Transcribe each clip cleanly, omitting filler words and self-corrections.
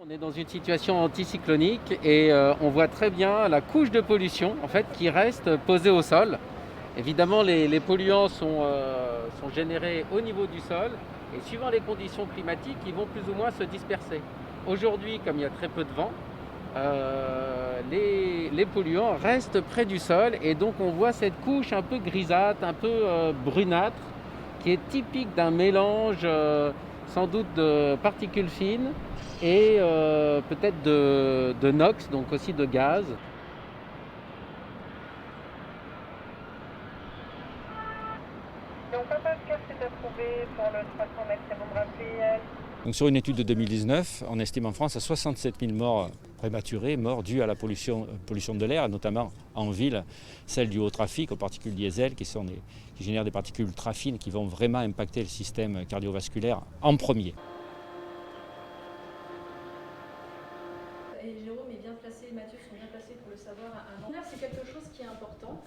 On est dans une situation anticyclonique et on voit très bien la couche de pollution en fait, qui reste posée au sol. Évidemment, les polluants sont générés au niveau du sol et suivant les conditions climatiques, ils vont plus ou moins se disperser. Aujourd'hui, comme il y a très peu de vent, les polluants restent près du sol et donc on voit cette couche un peu grisâtre, un peu brunâtre, qui est typique d'un mélange sans doute de particules fines et peut-être de NOx, donc aussi de gaz. Donc, papa Oscar s'est approuvé pour le 300 mètres, c'est bon de rappeler. Donc sur une étude de 2019, on estime en France à 67 000 morts prématurées, morts dues à la pollution de l'air, notamment en ville, celle due au trafic, aux particules diesel qui génèrent des particules ultra fines qui vont vraiment impacter le système cardiovasculaire en premier. Et Jérôme est bien placé, Mathieu sont bien placés pour le savoir avant. C'est quelque chose qui est important,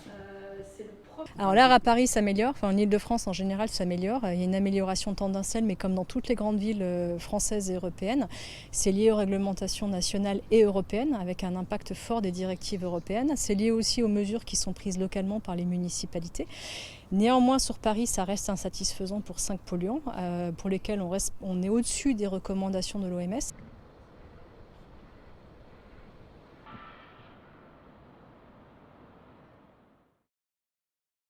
c'est le propre. Alors l'air à Paris s'améliore, en Ile-de-France en général s'améliore. Il y a une amélioration tendancielle, mais comme dans toutes les grandes villes françaises et européennes, c'est lié aux réglementations nationales et européennes, avec un impact fort des directives européennes. C'est lié aussi aux mesures qui sont prises localement par les municipalités. Néanmoins, sur Paris, ça reste insatisfaisant pour 5 polluants, pour lesquels on est au-dessus des recommandations de l'OMS.